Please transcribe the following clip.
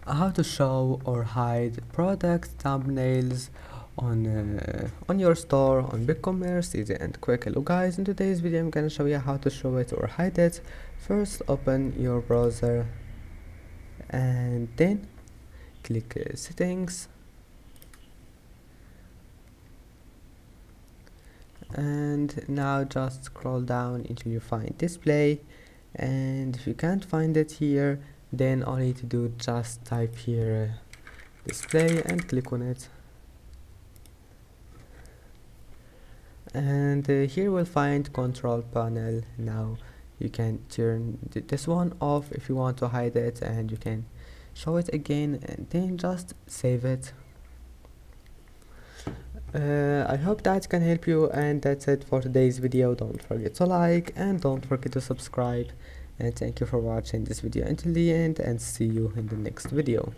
how to show or hide product thumbnails on your store on Bigcommerce. Easy and quick. Hello guys, in today's video I'm gonna show you how to show it or hide it. First, open your browser and then click settings, and now just scroll down until you find display. And if you can't find it here, then all you need to do, just type here display and click on it. And here we'll find control panel. Now you can turn this one off if you want to hide it, and you can show it again and then just save it. I hope that can help you, and that's it for today's video. Don't forget to like and don't forget to subscribe, and thank you for watching this video until the end, and see you in the next video.